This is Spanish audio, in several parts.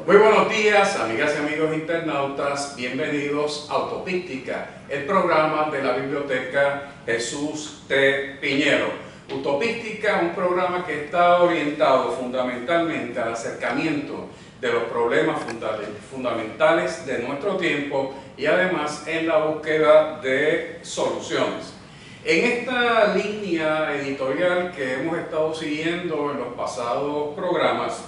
Muy buenos días, amigas y amigos internautas, bienvenidos a Utopística, el programa de la Biblioteca Jesús T. Piñero. Utopística, un programa que está orientado fundamentalmente al acercamiento de los problemas fundamentales de nuestro tiempo y además en la búsqueda de soluciones. En esta línea editorial que hemos estado siguiendo en los pasados programas,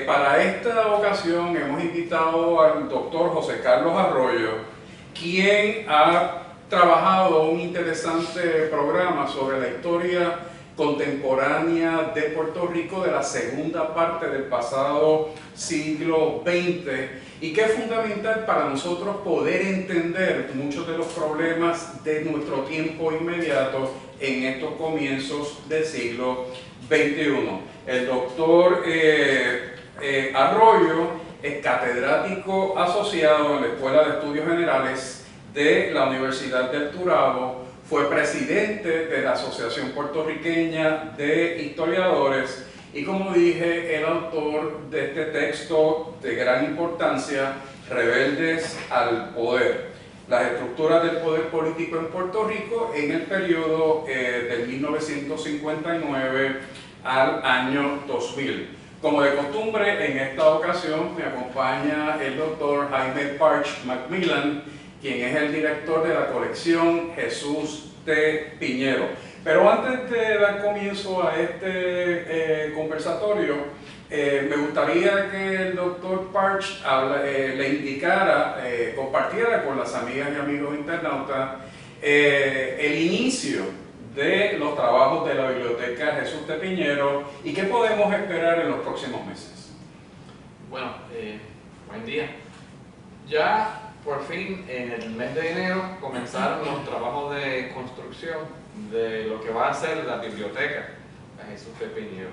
para esta ocasión hemos invitado al doctor José Carlos Arroyo, quien ha trabajado un interesante programa sobre la historia contemporánea de Puerto Rico de la segunda parte del pasado siglo XX y que es fundamental para nosotros poder entender muchos de los problemas de nuestro tiempo inmediato en estos comienzos del siglo XXI. El doctor Arroyo es catedrático asociado en la Escuela de Estudios Generales de la Universidad del Turabo, fue presidente de la Asociación Puertorriqueña de Historiadores y, como dije, el autor de este texto de gran importancia, Rebeldes al Poder, las estructuras del poder político en Puerto Rico en el periodo del 1959 al año 2000. Como de costumbre, en esta ocasión me acompaña el doctor Jaime Parch Macmillan, quien es el director de la colección Jesús T. Piñero. Pero antes de dar comienzo a este conversatorio, me gustaría que el doctor Parch le indicara, compartiera con las amigas y amigos internautas el inicio de los trabajos de la Biblioteca Jesús T. Piñero y qué podemos esperar en los próximos meses. Bueno, buen día. Ya por fin en el mes de enero comenzaron los trabajos de construcción de lo que va a ser la biblioteca de Jesús T. Piñero.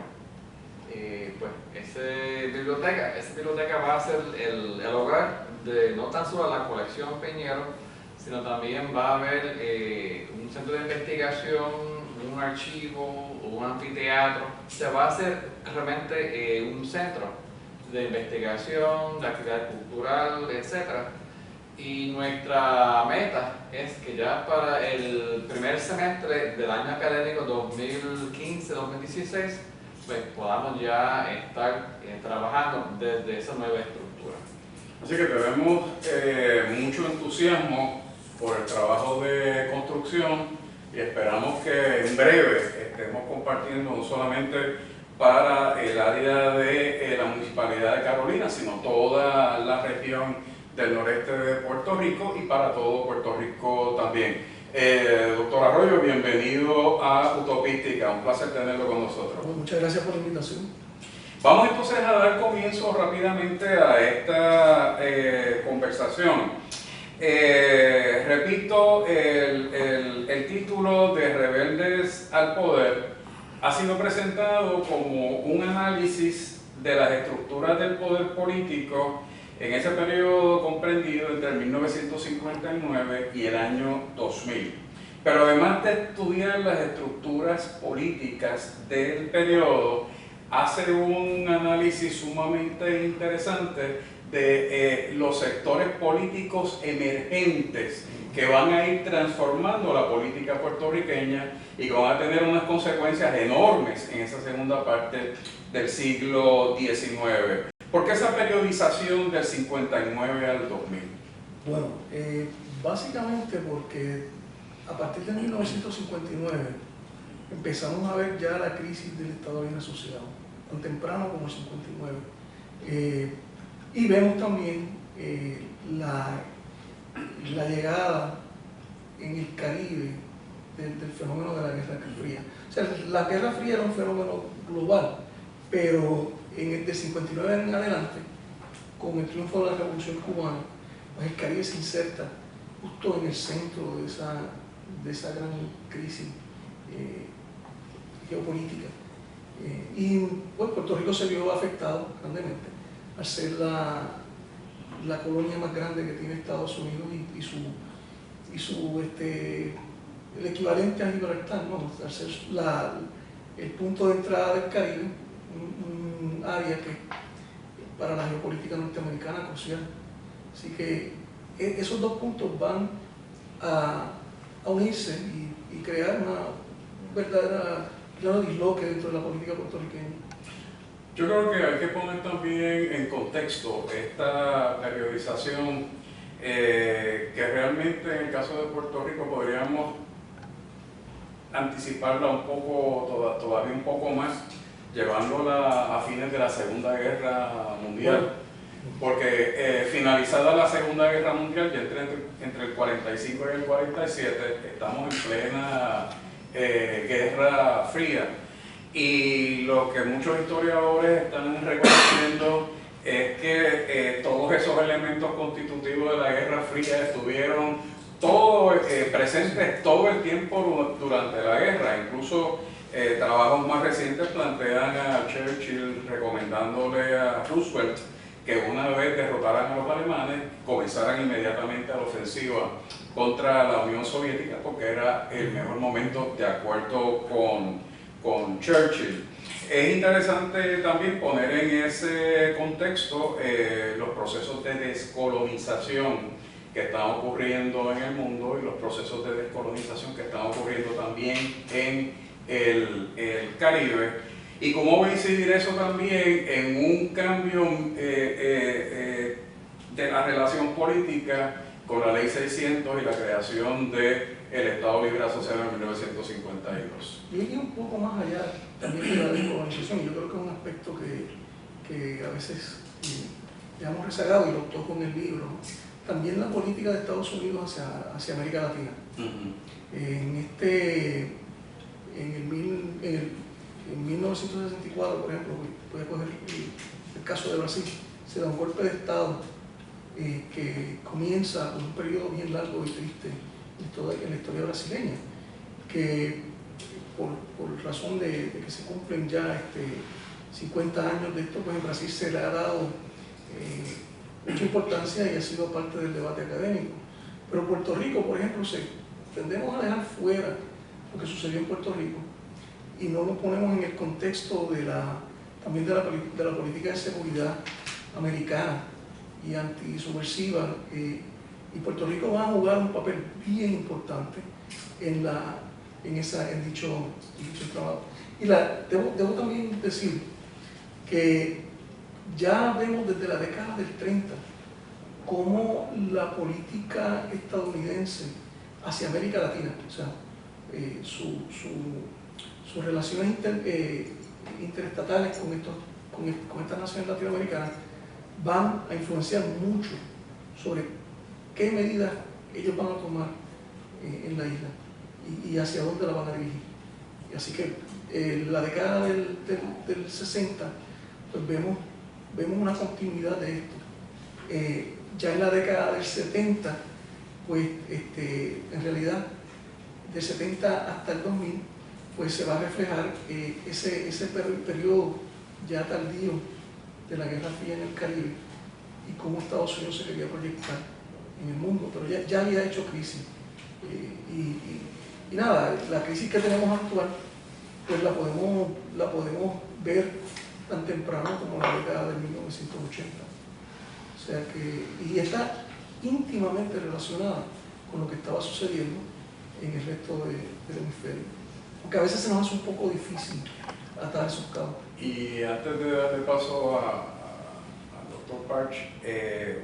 Pues esa biblioteca va a ser el hogar de no tan solo la colección Piñero, sino también va a haber un centro de investigación, un archivo, un anfiteatro. O sea, va a ser realmente un centro de investigación, de actividad cultural, etc. Y nuestra meta es que ya para el primer semestre del año académico 2015-2016 pues podamos ya estar trabajando desde esa nueva estructura. Así que tenemos mucho entusiasmo por el trabajo de construcción y esperamos que en breve estemos compartiendo no solamente para el área de la Municipalidad de Carolina, sino toda la región del noreste de Puerto Rico y para todo Puerto Rico también. Doctor Arroyo, bienvenido a Utopística, un placer tenerlo con nosotros. Bueno, muchas gracias por la invitación. Vamos entonces a dar comienzo rápidamente a esta conversación. Repito, el título de Rebeldes al Poder ha sido presentado como un análisis de las estructuras del poder político en ese periodo comprendido entre el 1959 y el año 2000. Pero además de estudiar las estructuras políticas del periodo, hace un análisis sumamente interesante de los sectores políticos emergentes que van a ir transformando la política puertorriqueña y que van a tener unas consecuencias enormes en esa segunda parte del siglo XIX. ¿Por qué esa periodización del 59 al 2000? Bueno, básicamente porque a partir de 1959 empezamos a ver ya la crisis del Estado Bien Asociado, tan temprano como el 59. Y vemos también la llegada en el Caribe del fenómeno de la Guerra Fría. O sea, la Guerra Fría era un fenómeno global, pero del 59 en adelante, con el triunfo de la Revolución Cubana, pues el Caribe se inserta justo en el centro de esa gran crisis geopolítica. Y pues, Puerto Rico se vio afectado grandemente al ser la colonia más grande que tiene Estados Unidos el equivalente a Gibraltar, ¿no? Al ser el punto de entrada del Caribe, un área que para la geopolítica norteamericana crucial. Así que esos dos puntos van a unirse y crear un verdadero disloque dentro de la política puertorriqueña. Yo creo que hay que poner también en contexto esta periodización que realmente en el caso de Puerto Rico podríamos anticiparla un poco, todavía un poco más, llevándola a fines de la Segunda Guerra Mundial. Porque finalizada la Segunda Guerra Mundial, ya entre el 45 y el 47, estamos en plena Guerra Fría. Y lo que muchos historiadores están reconociendo es que todos esos elementos constitutivos de la Guerra Fría estuvieron presentes todo el tiempo durante la guerra. Incluso trabajos más recientes plantean a Churchill recomendándole a Roosevelt que una vez derrotaran a los alemanes, comenzaran inmediatamente a la ofensiva contra la Unión Soviética, porque era el mejor momento, de acuerdo con Churchill. Es interesante también poner en ese contexto los procesos de descolonización que están ocurriendo en el mundo y los procesos de descolonización que están ocurriendo también en el Caribe. Y cómo va a incidir eso también en un cambio de la relación política con la Ley 600 y la creación del Estado Libre Asociado en 1952. Yo iría un poco más allá también de la descolonización. Yo creo que es un aspecto que a veces hemos rezagado y lo toco en el libro. También la política de Estados Unidos hacia América Latina. En 1964, por ejemplo, voy a coger el caso de Brasil, se da un golpe de Estado que comienza con un periodo bien largo y triste en la historia brasileña, que por razón de que se cumplen ya 50 años de esto, pues en Brasil se le ha dado mucha importancia y ha sido parte del debate académico. Pero Puerto Rico, por ejemplo, tendemos a dejar fuera lo que sucedió en Puerto Rico y no lo ponemos en el contexto también de la política de seguridad americana y antisubversiva. Y Puerto Rico va a jugar un papel bien importante en dicho trabajo. Y debo también decir que ya vemos desde la década del 30 cómo la política estadounidense hacia América Latina, o sea, sus relaciones interestatales con estas naciones latinoamericanas van a influenciar mucho sobre qué medidas ellos van a tomar en la isla y hacia dónde la van a dirigir. Y así que en la década del 60 pues vemos una continuidad de esto. Ya en la década del 70, pues en realidad del 70 hasta el 2000, pues se va a reflejar ese periodo ya tardío de la Guerra Fría en el Caribe y cómo Estados Unidos se quería proyectar en el mundo, pero ya había hecho crisis. Y nada, la crisis que tenemos actual, pues la podemos ver tan temprano como la década de 1980. O sea y está íntimamente relacionada con lo que estaba sucediendo en el resto del hemisferio. Aunque a veces se nos hace un poco difícil atar esos cabos. Y antes de darle paso al doctor Parch,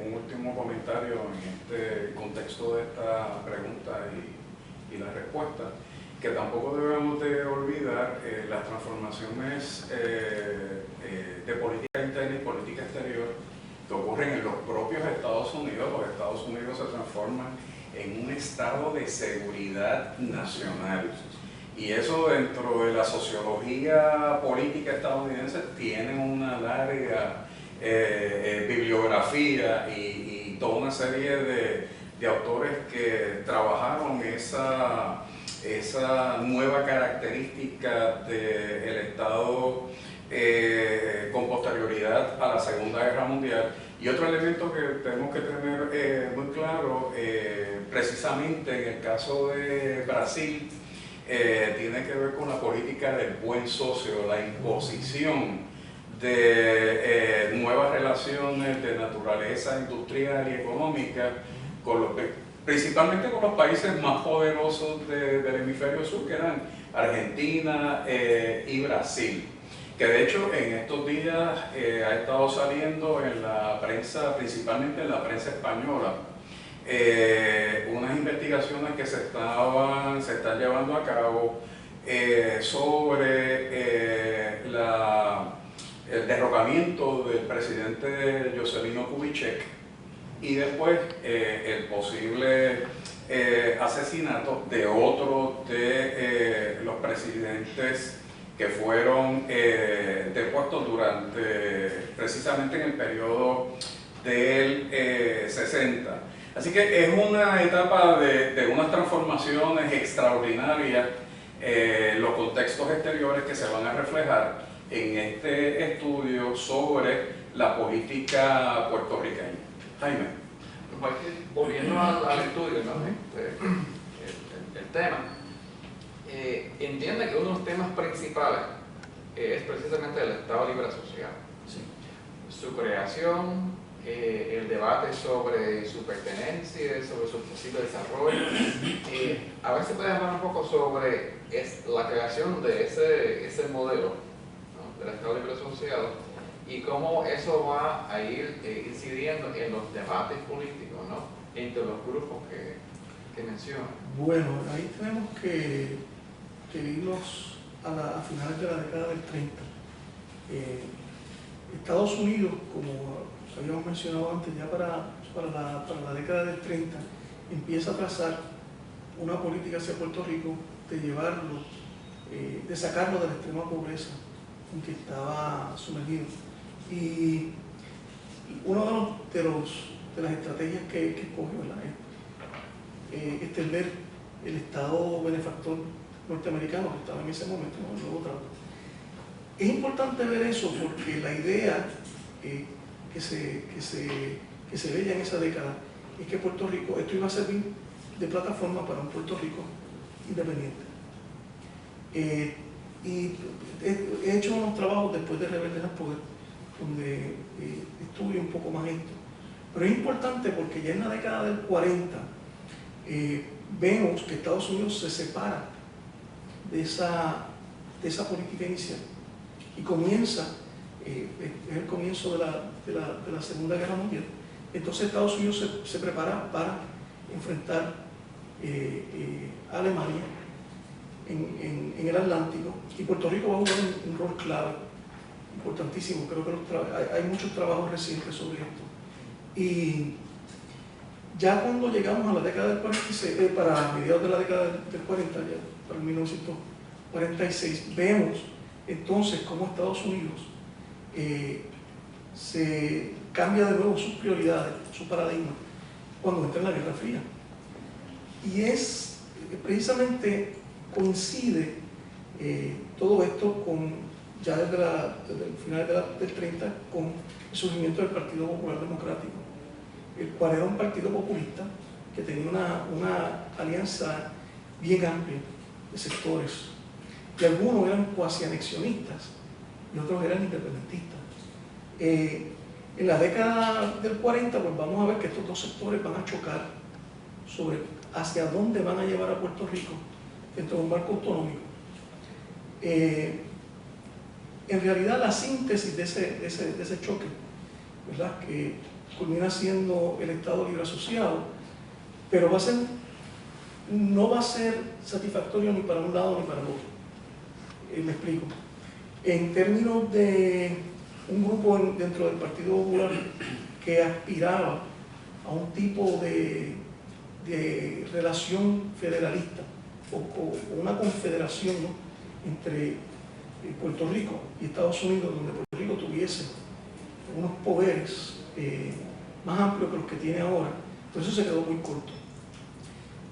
un último comentario en este contexto de esta pregunta y la respuesta. que tampoco debemos de olvidar las transformaciones de política interna y política exterior que ocurren en los propios Estados Unidos. Los Estados Unidos se transforman en un estado de seguridad nacional. Y eso dentro de la sociología política estadounidense tiene una larga bibliografía y toda una serie de autores que trabajaron esa nueva característica del Estado con posterioridad a la Segunda Guerra Mundial. Y otro elemento que tenemos que tener muy claro, precisamente en el caso de Brasil, tiene que ver con la política del buen socio, la imposición de nuevas relaciones de naturaleza industrial y económica, principalmente con los países más poderosos del hemisferio sur, que eran Argentina y Brasil. Que de hecho en estos días ha estado saliendo en la prensa, principalmente en la prensa española, unas investigaciones que se están llevando a cabo sobre el derrocamiento del presidente Juscelino Kubitschek y después el posible asesinato de otro de los presidentes que fueron depuestos precisamente en el periodo del 60. Así que es una etapa de unas transformaciones extraordinarias, los contextos exteriores que se van a reflejar en este estudio sobre la política puertorriqueña. Jaime. Volviendo al estudio, ¿no? el tema, entiende que uno de los temas principales es precisamente el Estado Libre Asociado. Sí. Su creación, el debate sobre su pertenencia, sobre su posible desarrollo. A ver si puedes hablar un poco sobre la creación de ese modelo, ¿no?, del Estado Libre Asociado, y cómo eso va a ir incidiendo en los debates políticos, ¿no?, entre los grupos que menciona. Bueno, ahí tenemos que irnos a finales de la década del 30. Estados Unidos, como habíamos mencionado antes, ya para la década del 30, empieza a trazar una política hacia Puerto Rico de llevarlo, de sacarlo de la extrema pobreza en que estaba sumergido. Y uno de las estrategias que escogió es extender el Estado benefactor norteamericano que estaba en ese momento, ¿no?, el nuevo trato. Es importante ver eso porque la idea que se veía en esa década es que Puerto Rico, esto iba a servir de plataforma para un Puerto Rico independiente. Y he hecho unos trabajos después de Rebeldes al Poder, donde estudio un poco más esto. Pero es importante porque ya en la década del 40 vemos que Estados Unidos se separa de esa política inicial y comienza, es el comienzo de la Segunda Guerra Mundial. Entonces Estados Unidos se prepara para enfrentar a Alemania en el Atlántico, y Puerto Rico va a jugar un rol clave, importantísimo. Creo que hay muchos trabajos recientes sobre esto. Y ya cuando llegamos a la década del 46, para mediados de la década del 40, ya para el 1946, vemos entonces cómo Estados Unidos se cambia de nuevo sus prioridades, su paradigma, cuando entra en la Guerra Fría. Y es precisamente coincide todo esto ya desde el final del 30 con el surgimiento del Partido Popular Democrático, el cual era un partido populista que tenía una alianza bien amplia de sectores, y algunos eran cuasi anexionistas y otros eran independentistas. En la década del 40 pues vamos a ver que estos dos sectores van a chocar sobre hacia dónde van a llevar a Puerto Rico dentro de un marco autonómico. En realidad la síntesis de ese choque, ¿verdad?, que culmina siendo el Estado Libre Asociado, pero va a ser no va a ser satisfactorio ni para un lado ni para el otro. Me explico. En términos de un grupo dentro del Partido Popular que aspiraba a un tipo de relación federalista o una confederación, ¿no?, entre Puerto Rico y Estados Unidos, donde Puerto Rico tuviese unos poderes más amplios que los que tiene ahora, pues eso se quedó muy corto.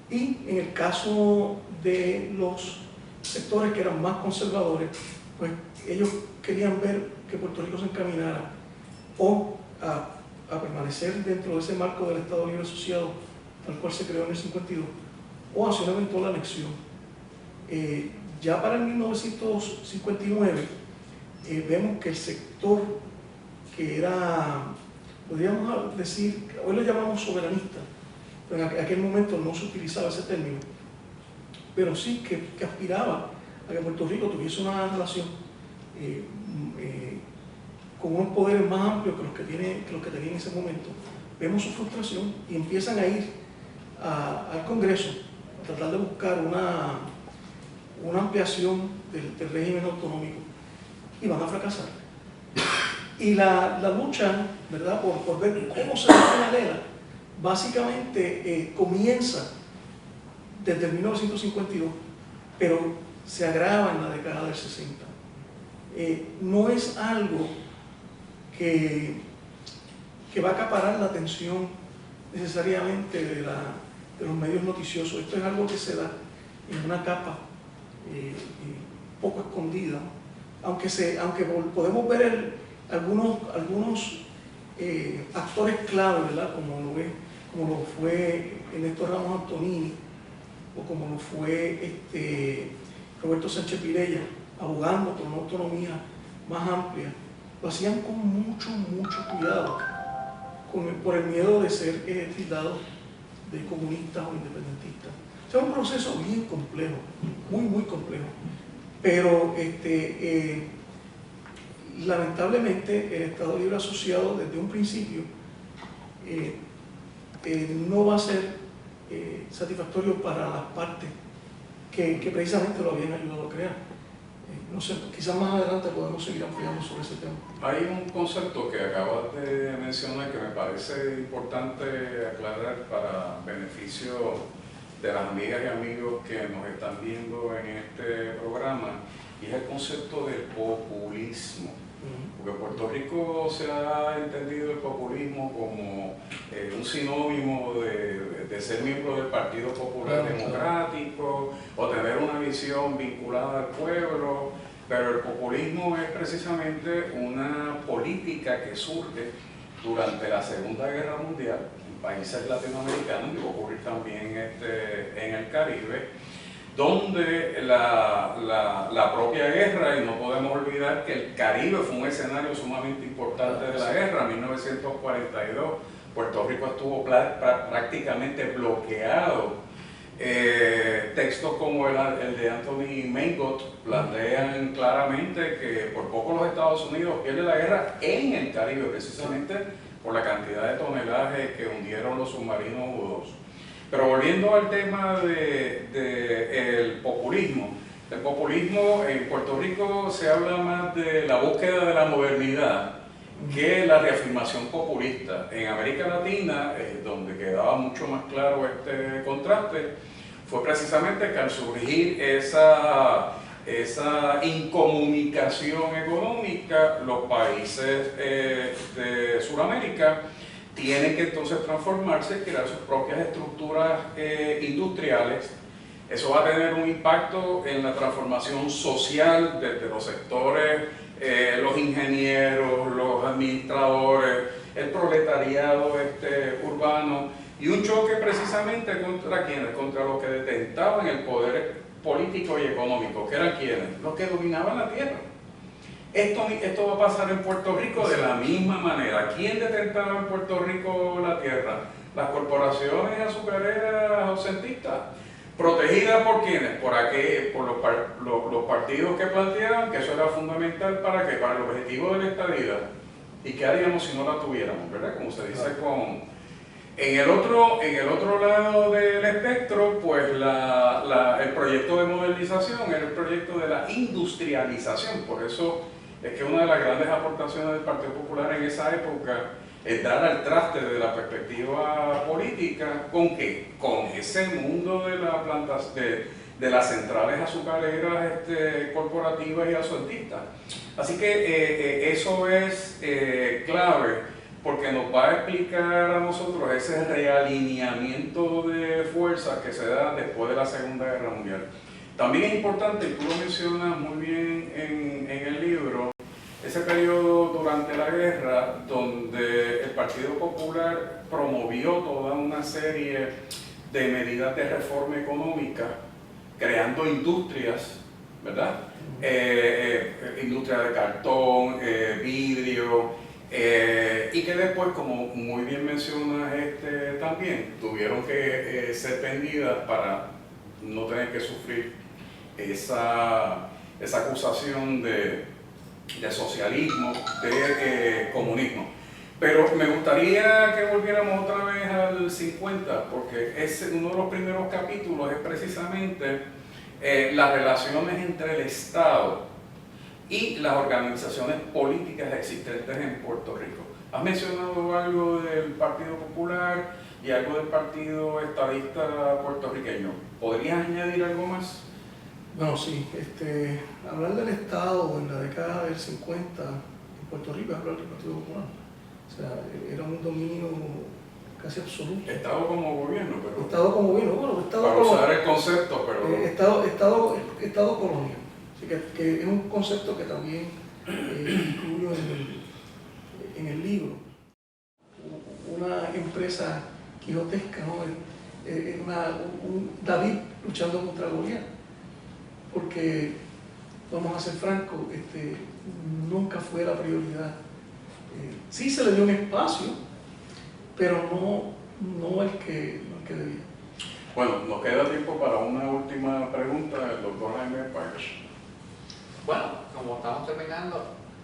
Y en el caso de los sectores que eran más conservadores, pues ellos querían ver que Puerto Rico se encaminara o a permanecer dentro de ese marco del Estado Libre Asociado, tal cual se creó en el 52, o hacia una eventual anexión. Ya para el 1959 vemos que el sector que era, podríamos decir, hoy le llamamos soberanista, pero en aquel momento no se utilizaba ese término, pero sí que aspiraba a que Puerto Rico tuviese una relación con unos poderes más amplios que los que tenía en ese momento. Vemos su frustración y empiezan a ir al Congreso a tratar de buscar una ampliación del régimen autonómico y van a fracasar. Y la lucha, ¿verdad?, por ver cómo se finaliza, básicamente comienza desde el 1952, pero se agrava en la década del 60. No es algo que va a acaparar la atención necesariamente de los medios noticiosos. Esto es algo que se da en una capa poco escondida, aunque podemos ver algunos actores clave, ¿verdad?, como lo fue Ernesto Ramos Antonini, o como lo fue Roberto Sánchez Pirella, abogando por una autonomía más amplia. Lo hacían con mucho cuidado, por el miedo de ser tildados de comunistas o independentistas. O sea, es un proceso bien complejo, muy complejo. Pero lamentablemente el Estado Libre Asociado desde un principio no va a ser satisfactorio para las partes que precisamente lo habían ayudado a crear. No sé, quizás más adelante podemos seguir ampliando sobre ese tema. Hay un concepto que acabas de mencionar que me parece importante aclarar para beneficio de las amigas y amigos que nos están viendo en este programa, y es el concepto del populismo. Porque en Puerto Rico se ha entendido el populismo como un sinónimo de ser miembro del Partido Popular Democrático o tener una visión vinculada al pueblo, pero el populismo es precisamente una política que surge durante la Segunda Guerra Mundial en países latinoamericanos, y va a ocurrir también en el Caribe, donde la propia guerra, y no podemos olvidar que el Caribe fue un escenario sumamente importante de la guerra. En 1942 Puerto Rico estuvo prácticamente bloqueado. Textos como el de Anthony Maingot plantean claramente que por poco los Estados Unidos pierden la guerra en el Caribe, precisamente por la cantidad de tonelaje que hundieron los submarinos U-2. Pero volviendo al tema del populismo, el populismo en Puerto Rico se habla más de la búsqueda de la modernidad que la reafirmación populista. En América Latina, donde quedaba mucho más claro este contraste, fue precisamente que al surgir esa incomunicación económica, los países de Sudamérica tienen que entonces transformarse y crear sus propias estructuras industriales. Eso va a tener un impacto en la transformación social desde los sectores, los ingenieros, los administradores, el proletariado urbano, y un choque precisamente contra quienes, contra los que detentaban el poder político y económico, que eran quienes, los que dominaban la tierra. Esto va a pasar en Puerto Rico de la misma manera. ¿Quién detentaba en Puerto Rico la tierra? Las corporaciones azucareras ausentistas. ¿Protegidas por quiénes? Por los partidos que planteaban que eso era fundamental para el objetivo de la estadidad. ¿Y qué haríamos si no la tuviéramos? ¿Verdad? Como se dice con En el otro lado del espectro, pues el proyecto de modernización era el proyecto de la industrialización. Por eso es que una de las grandes aportaciones del Partido Popular en esa época es dar al traste de la perspectiva política. ¿Con qué? Con ese mundo de de las centrales azucareras corporativas y asueltistas. Así que eso es clave, porque nos va a explicar a nosotros ese realineamiento de fuerzas que se da después de la Segunda Guerra Mundial. También es importante, y tú lo mencionas muy bien en el libro, ese periodo durante la guerra donde el Partido Popular promovió toda una serie de medidas de reforma económica, creando industrias, ¿verdad? Industria de cartón, vidrio, y que después, como muy bien mencionas también, tuvieron que ser vendidas para no tener que sufrir esa acusación de socialismo, de comunismo. Pero me gustaría que volviéramos otra vez al 50, porque uno de los primeros capítulos es precisamente las relaciones entre el Estado y las organizaciones políticas existentes en Puerto Rico. Has mencionado algo del Partido Popular y algo del Partido Estadista puertorriqueño. ¿Podrías añadir algo más? Bueno, sí, hablar del Estado en la década del 50 en Puerto Rico es hablar del Partido Popular. O sea, era un dominio casi absoluto. Estado como gobierno, pero... Estado como gobierno, bueno, Estado para como... usar el concepto, pero... Estado colonial. Así que es un concepto que también incluyo en el libro. Una empresa quijotesca, ¿no? Un David luchando contra Goliat. Porque, vamos a ser francos, nunca fue la prioridad. Sí se le dio un espacio, pero no el que debía. Bueno, nos queda tiempo para una última pregunta del doctor Jaime Páez. Bueno, como estamos terminando,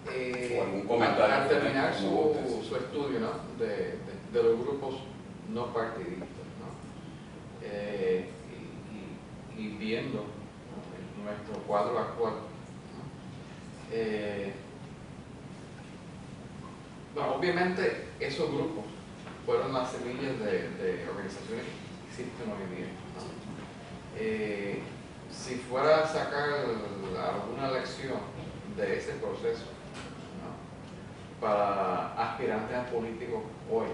o algún comentario al terminar su estudio, ¿no? de los grupos no partidistas, ¿no? Y viendo, ¿no? nuestro cuadro actual, ¿no? Bueno, obviamente esos grupos fueron las semillas de organizaciones que existen hoy en día, ¿no? Si fuera a sacar alguna lección de ese proceso, ¿no? para aspirantes a políticos hoy,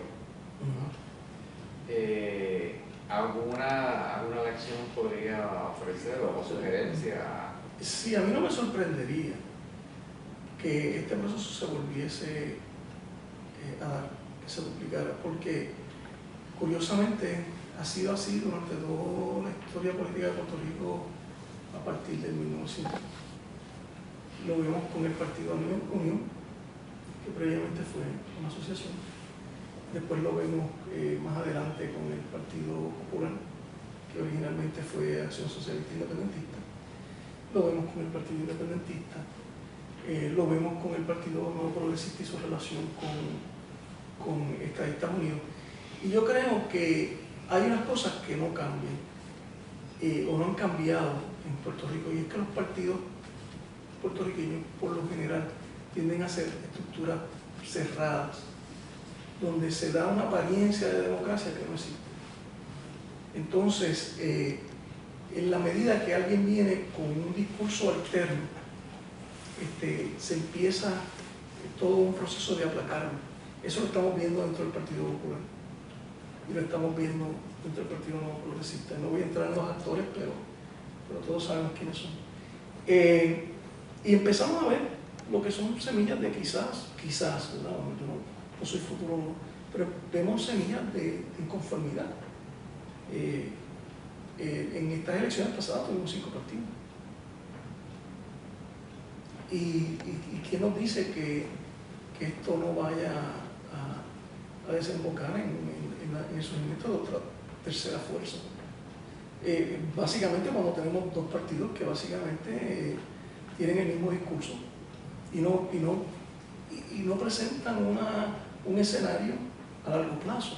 ¿alguna lección podría ofrecer o sugerencia? Sí, a mí no me sorprendería que este proceso se volviese a dar, que se duplicara, porque curiosamente ha sido así durante toda la historia política de Puerto Rico a partir del 1900. Lo vemos con el Partido Unión, que previamente fue una asociación. Después lo vemos más adelante con el Partido Popular, que originalmente fue Acción Socialista Independentista. Lo vemos con el Partido Independentista. Lo vemos con el Partido Nuevo Progresista y su relación con Estadistas Unidos. Y yo creo que hay unas cosas que no cambian o no han cambiado en Puerto Rico, y es que los partidos puertorriqueños por lo general tienden a ser estructuras cerradas, donde se da una apariencia de democracia que no existe. Entonces, en la medida que alguien viene con un discurso alterno, se empieza todo un proceso de aplacarlo. Eso lo estamos viendo dentro del Partido Popular y lo estamos viendo dentro del Partido Nuevo Progresista. No voy a entrar en los actores, pero todos sabemos quiénes son. Y empezamos a ver lo que son semillas de quizás, ¿verdad? Yo no soy futuro, pero vemos semillas de inconformidad. En estas elecciones pasadas tuvimos 5 partidos. ¿Y quién nos dice que esto no vaya a desembocar en el surgimiento de otra tercera fuerza? Básicamente cuando tenemos 2 partidos que básicamente tienen el mismo discurso y no presentan un escenario a largo plazo.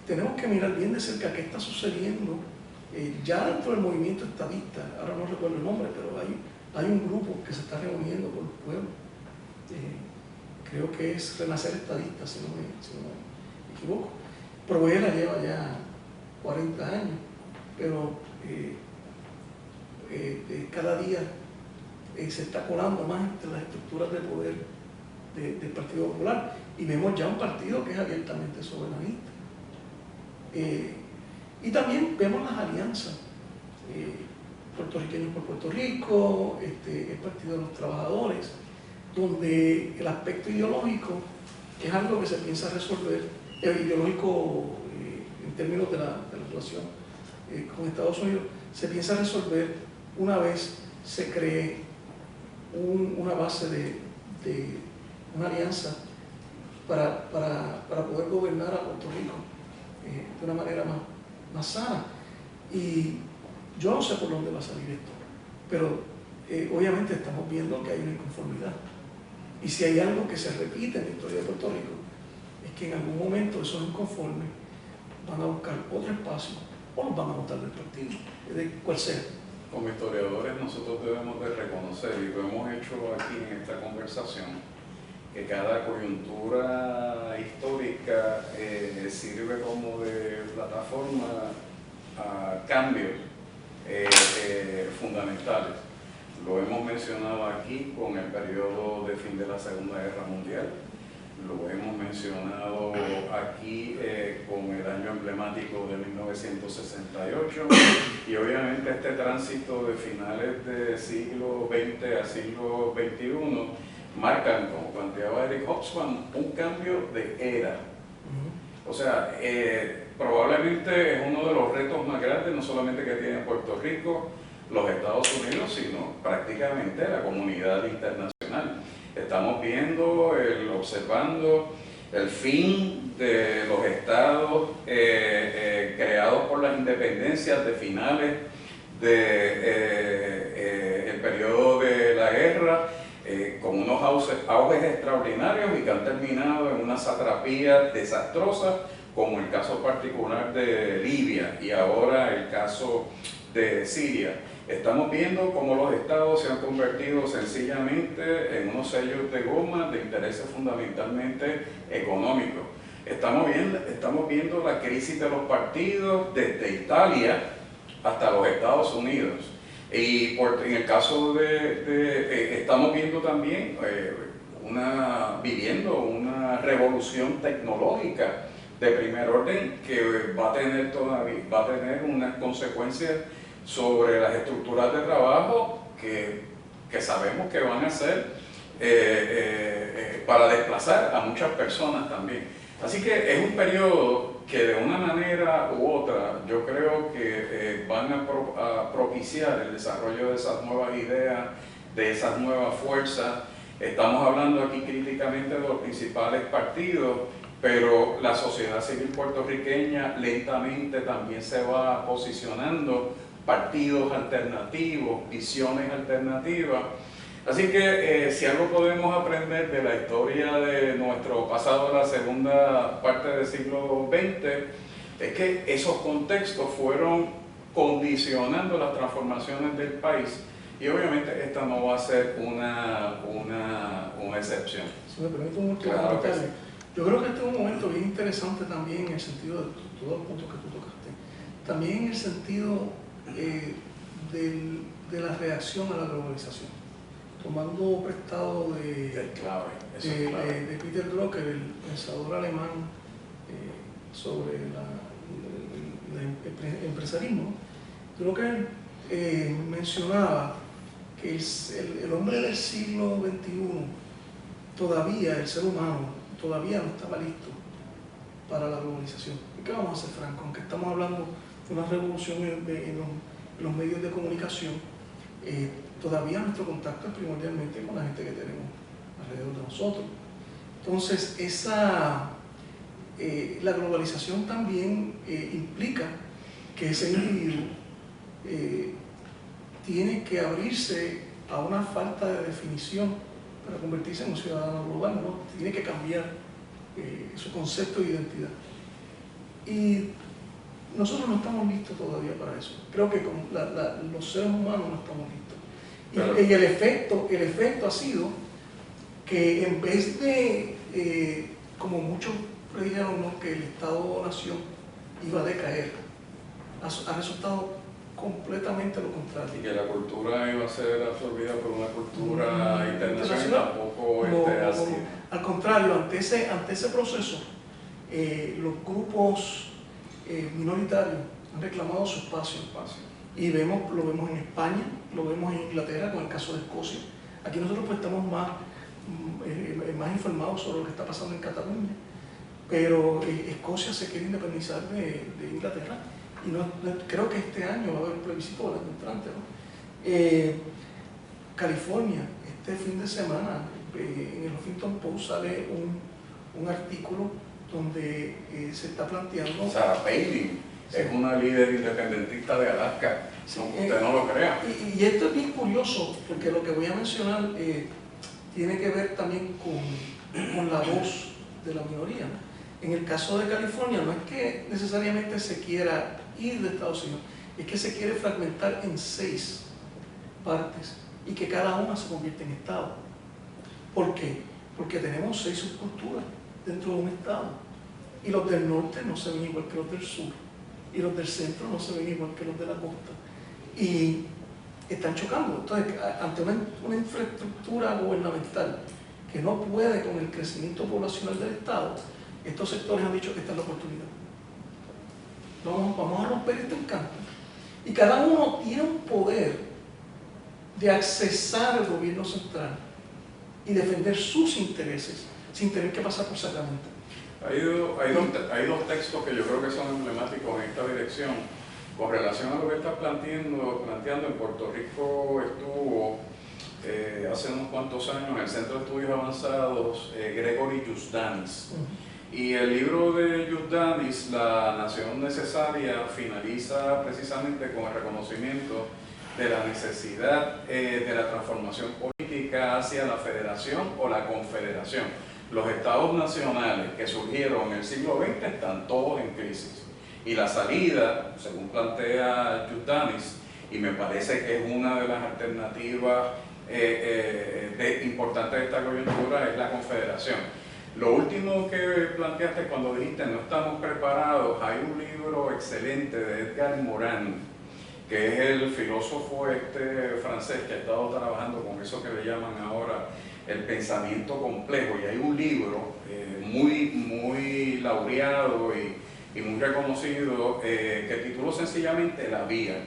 tenemos que mirar bien de cerca qué está sucediendo ya dentro del movimiento estadista. Ahora no recuerdo el nombre, pero hay un grupo que se está reuniendo con los pueblos. Creo que es Renacer Estadista, si no me equivoco. Provera lleva ya 40 años, pero cada día se está colando más entre las estructuras de poder del Partido Popular, y vemos ya un partido que es abiertamente soberanista. Y también vemos las alianzas, puertorriqueños por Puerto Rico, el Partido de los Trabajadores, donde el aspecto ideológico es algo que se piensa resolver, ideológico en términos de la relación con Estados Unidos, se piensa resolver una vez se cree una base de una alianza para poder gobernar a Puerto Rico de una manera más sana. Y yo no sé por dónde va a salir esto, pero obviamente estamos viendo que hay una inconformidad. Y si hay algo que se repite en la historia de Puerto Rico, es que en algún momento esos inconformes van a buscar otro espacio o los van a votar del partido, de cual sea. Como historiadores nosotros debemos de reconocer, y lo hemos hecho aquí en esta conversación, que cada coyuntura histórica sirve como de plataforma a cambios fundamentales. Lo hemos mencionado aquí con el periodo de fin de la Segunda Guerra Mundial, lo hemos mencionado aquí con el año emblemático de 1968, y obviamente este tránsito de finales del siglo XX a siglo XXI marcan, como planteaba Eric Hobsbawm, un cambio de era. O sea, probablemente es uno de los retos más grandes, no solamente que tiene Puerto Rico, los Estados Unidos, sino prácticamente la comunidad internacional. Estamos observando el fin de los estados creados por las independencias de finales del periodo de la guerra, con unos auges extraordinarios y que han terminado en una satrapía desastrosa, como el caso particular de Libia y ahora el caso de Siria. Estamos viendo cómo los estados se han convertido sencillamente en unos sellos de goma de intereses fundamentalmente económicos. Estamos viendo la crisis de los partidos desde Italia hasta los Estados Unidos. Y en el caso estamos viendo también viviendo una revolución tecnológica de primer orden que va a tener unas consecuencias sobre las estructuras de trabajo que sabemos que van a ser para desplazar a muchas personas también. Así que es un periodo que de una manera u otra yo creo que van a propiciar el desarrollo de esas nuevas ideas, de esas nuevas fuerzas. Estamos hablando aquí críticamente de los principales partidos, pero la sociedad civil puertorriqueña lentamente también se va posicionando, partidos alternativos, visiones alternativas. Así que si algo podemos aprender de la historia de nuestro pasado, la segunda parte del siglo XX, es que esos contextos fueron condicionando las transformaciones del país, y obviamente esta no va a ser una excepción. Si me permite un último comentario. Sí. Yo creo que este es un momento bien interesante también en el sentido de todos los puntos que tú tocaste. También en el sentido de la reacción a la globalización. Tomando prestado de Peter Drucker, el pensador alemán, sobre el empresarismo, Drucker mencionaba que el hombre del siglo XXI, todavía, el ser humano, todavía no estaba listo para la globalización. ¿Y qué vamos a hacer, Franco? Aunque estamos hablando de una revolución en los medios de comunicación, todavía nuestro contacto es primordialmente con la gente que tenemos alrededor de nosotros. Entonces, la globalización también implica que ese individuo tiene que abrirse a una falta de definición para convertirse en un ciudadano global, ¿no? Tiene que cambiar su concepto de identidad. Y nosotros no estamos listos todavía para eso. Creo que como los seres humanos no estamos listos. Claro. Y el efecto ha sido que en vez de, como muchos predijeron, ¿no?, que el Estado-Nación iba a decaer, ha resultado completamente lo contrario. Y que la cultura iba a ser absorbida por una cultura internacional, tampoco así. Al contrario, ante ese proceso, los grupos minoritarios han reclamado su espacio. Y lo vemos en España, lo vemos en Inglaterra con el caso de Escocia. Aquí nosotros pues estamos más informados sobre lo que está pasando en Cataluña, pero Escocia se quiere independizar de Inglaterra y creo que este año va a haber un plebiscito del año entrante, ¿no? California, este fin de semana, en el Huffington Post sale un artículo donde se está planteando... Sarah Palin es una líder independentista de Alaska, Sí, aunque usted no lo crea. Y esto es bien curioso, porque lo que voy a mencionar tiene que ver también con la voz de la minoría. En el caso de California, no es que necesariamente se quiera ir de Estados Unidos, es que se quiere fragmentar en 6 partes y que cada una se convierta en estado. ¿Por qué? Porque tenemos 6 subculturas dentro de un estado y los del norte no se ven igual que los del sur y los del centro no se ven igual que los de la costa y están chocando. Entonces, ante una infraestructura gubernamental que no puede con el crecimiento poblacional del estado, estos sectores han dicho que esta es la oportunidad. Vamos a romper este encanto. Y cada uno tiene un poder de accesar al gobierno central y defender sus intereses sin tener que pasar por Sacramento. Hay dos textos que yo creo que son emblemáticos en esta dirección. Con relación a lo que estás planteando, en Puerto Rico estuvo hace unos cuantos años en el Centro de Estudios Avanzados Gregory Yuzdanis. Y el libro de Yuzdanis, La Nación Necesaria, finaliza precisamente con el reconocimiento de la necesidad de la transformación política hacia la federación o la confederación. Los estados nacionales que surgieron en el siglo XX están todos en crisis. Y la salida, según plantea Yuzdanis, y me parece que es una de las alternativas importantes de esta coyuntura, es la confederación. Lo último que planteaste cuando dijiste no estamos preparados, hay un libro excelente de Edgar Morin, que es el filósofo francés que ha estado trabajando con eso que le llaman ahora el pensamiento complejo, y hay un libro muy laureado y muy reconocido que tituló sencillamente La Vía,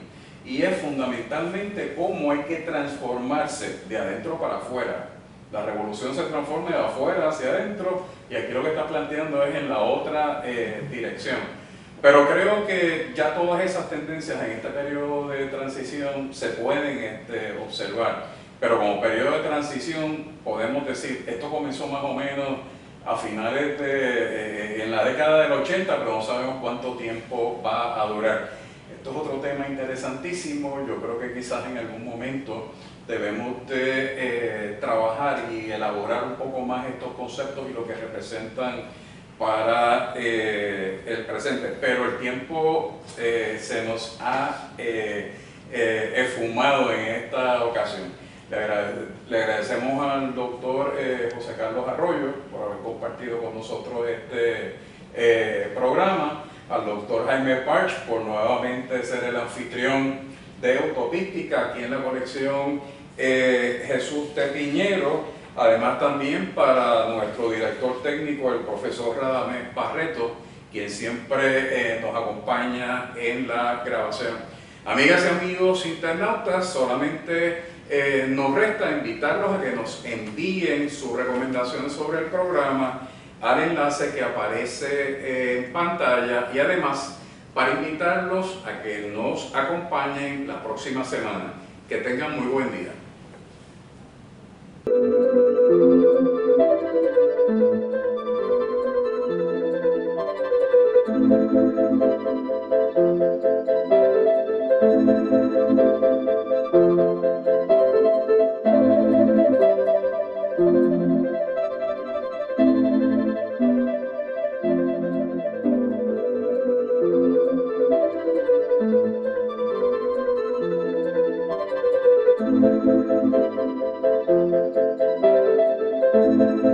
y es fundamentalmente cómo hay que transformarse de adentro para afuera. La revolución se transforma de afuera hacia adentro, y aquí lo que está planteando es en la otra dirección. Pero creo que ya todas esas tendencias en este periodo de transición se pueden observar. Pero como periodo de transición podemos decir, esto comenzó más o menos a finales en la década del 80, pero no sabemos cuánto tiempo va a durar. Esto es otro tema interesantísimo. Yo creo que quizás en algún momento debemos de trabajar y elaborar un poco más estos conceptos y lo que representan para el presente, pero el tiempo se nos ha esfumado en esta ocasión. Le agradecemos al doctor José Carlos Arroyo por haber compartido con nosotros este programa, al doctor Jaime Parch por nuevamente ser el anfitrión de Autopística aquí en la colección Jesús T. Piñero, además también para nuestro director técnico, el profesor Radamés Barreto, quien siempre nos acompaña en la grabación. Amigas y amigos internautas, solamente nos resta invitarlos a que nos envíen sus recomendaciones sobre el programa al enlace que aparece en pantalla, y además para invitarlos a que nos acompañen la próxima semana. Que tengan muy buen día. Thank